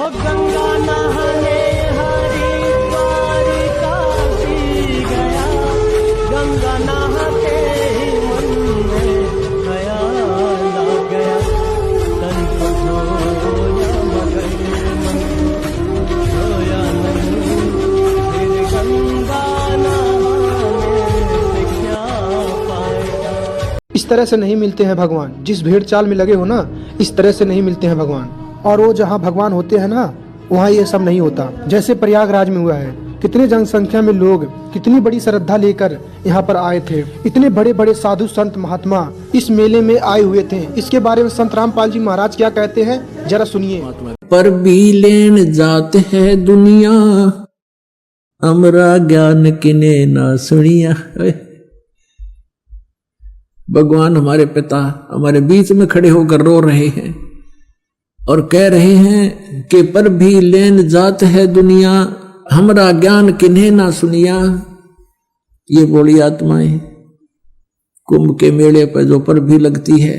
गंगा नहाने हरिद्वार काशी गया, गंगा नहाते ही मन में ख्याल आ गया, तन को धोया मगर मन धोया नहीं, फिर गंगा नहाने से क्या पाएगा। इस तरह से नहीं मिलते हैं भगवान। जिस भेड़ चाल में लगे हो ना, इस तरह से नहीं मिलते हैं भगवान। और वो जहाँ भगवान होते हैं ना, वहाँ ये सब नहीं होता। जैसे प्रयागराज में हुआ है, कितने जनसंख्या में लोग कितनी बड़ी श्रद्धा लेकर यहाँ पर आए थे। इतने बड़े बड़े साधु संत महात्मा इस मेले में आए हुए थे। इसके बारे में संत रामपाल जी महाराज क्या कहते हैं, जरा सुनिए। पर भी लेन जात है दुनिया, हमरा ज्ञान किने ना सुनिया। भगवान हमारे पिता हमारे बीच में खड़े होकर रो रहे हैं और कह रहे हैं कि पर भी लेन जात है दुनिया, हमरा ज्ञान किन्हें ना सुनिया। ये बोली आत्माएं कुंभ के मेले पर जो पर भी लगती है,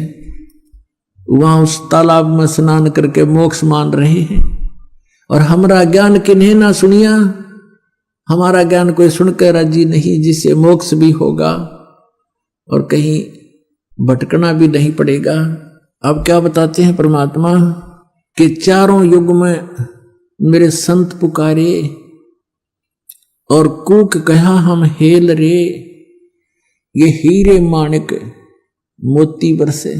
वहां उस तालाब में स्नान करके मोक्ष मान रहे हैं। और हमरा ज्ञान किन्हें ना सुनिया, हमारा ज्ञान कोई सुनकर राजी नहीं, जिससे मोक्ष भी होगा और कहीं भटकना भी नहीं पड़ेगा। अब क्या बताते हैं परमात्मा कि चारों युग में मेरे संत पुकारे और कूक कहा हम हेल रे, ये हीरे माणिक मोती बरसे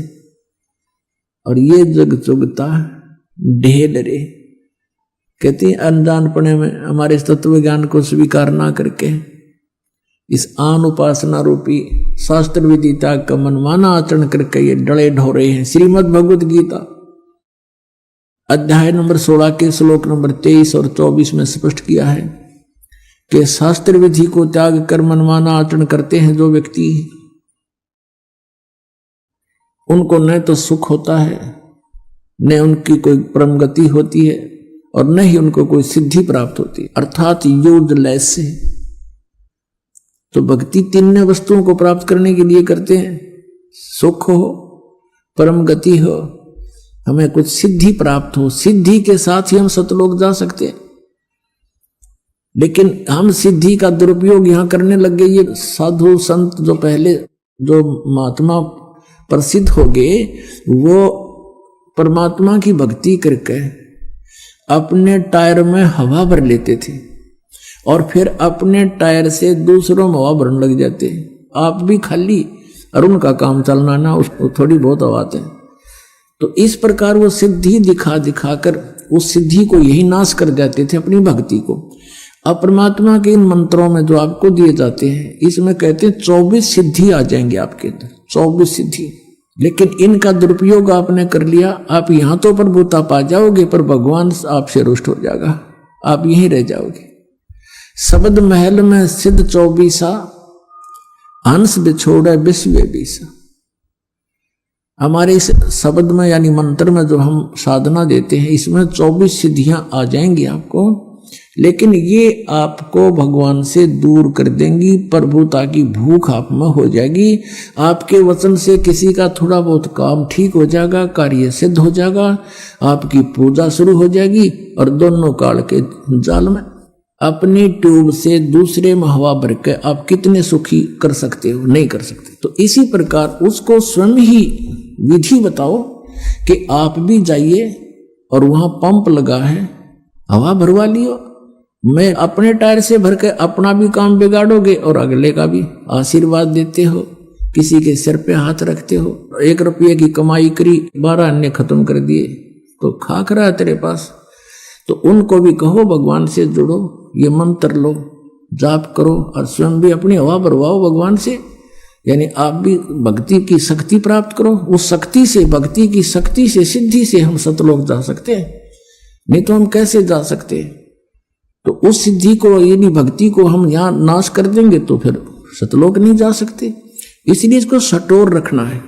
और ये जग चुगता ढेल रे। कहती अनजानपने में हमारे तत्व ज्ञान को स्वीकार ना करके इस आन उपासना रूपी शास्त्र विधि त्याग का मनमाना आचरण करके ये डले ढोरे हैं। श्रीमद् भगवत गीता अध्याय नंबर 16 के श्लोक नंबर 23 और 24 में स्पष्ट किया है कि शास्त्र विधि को त्याग कर मनमाना आचरण करते हैं जो व्यक्ति, उनको न तो सुख होता है, न उनकी कोई परम गति होती है और न ही उनको कोई सिद्धि प्राप्त होती है, अर्थात यूजलेस है। तो भक्ति तीन वस्तुओं को प्राप्त करने के लिए करते हैं, सुख हो, परम गति हो, हमें कुछ सिद्धि प्राप्त हो। सिद्धि के साथ ही हम सतलोक जा सकते हैं। लेकिन हम सिद्धि का दुरुपयोग यहां करने लग गए। ये साधु संत जो पहले जो महात्मा प्रसिद्ध हो गए, वो परमात्मा की भक्ति करके अपने टायर में हवा भर लेते थे और फिर अपने टायर से दूसरों में हवा भरने लग जाते। आप भी खाली और उनका काम चलना ना, उसको थोड़ी बहुत हवा आते हैं। तो इस प्रकार वो सिद्धि दिखा दिखा कर उस सिद्धि को यही नाश कर जाते थे, अपनी भक्ति को। अब परमात्मा के इन मंत्रों में जो आपको दिए जाते हैं, इसमें कहते हैं 24 सिद्धि आ जाएंगे आपके अंदर, 24 सिद्धि। लेकिन इनका दुरुपयोग आपने कर लिया, आप यहां तो प्रभुता पा जाओगे पर भगवान आपसे रुष्ट हो जाएगा, आप यहीं रह जाओगे। शब्द महल में सिद्ध 24, हंस बिछोड़े विश्व बीसा। हमारे इस शब्द में यानी मंत्र में जो हम साधना देते हैं, इसमें 24 सिद्धियां आ जाएंगी आपको, लेकिन ये आपको भगवान से दूर कर देंगी। प्रभुता की भूख आप में हो जाएगी। आपके वचन से किसी का थोड़ा बहुत काम ठीक हो जाएगा, कार्य सिद्ध हो जाएगा, आपकी पूजा शुरू हो जाएगी और दोनों काल के जाल में अपनी ट्यूब से दूसरे में हवा भर के आप कितने सुखी कर सकते हो, नहीं कर सकते। तो इसी प्रकार उसको स्वयं ही विधि बताओ कि आप भी जाइए और वहां पंप लगा है, हवा भरवा लियो। मैं अपने टायर से भर के अपना भी काम बिगाड़ोगे और अगले का भी। आशीर्वाद देते हो, किसी के सिर पे हाथ रखते हो, 1 रुपये की कमाई करी, 12 अन्य खत्म कर दिए, तो खाखरा है तेरे पास। तो उनको भी कहो भगवान से जुड़ो, ये मंत्र लो, जाप करो और स्वयं भी अपनी हवा भरवाओ भगवान से। यानी आप भी भक्ति की शक्ति प्राप्त करो। उस शक्ति से, भक्ति की शक्ति से, सिद्धि से हम सतलोक जा सकते हैं, नहीं तो हम कैसे जा सकते। तो उस सिद्धि को, यदि भक्ति को हम यहाँ नाश कर देंगे तो फिर सतलोक नहीं जा सकते। इसलिए इसको सटोर रखना है।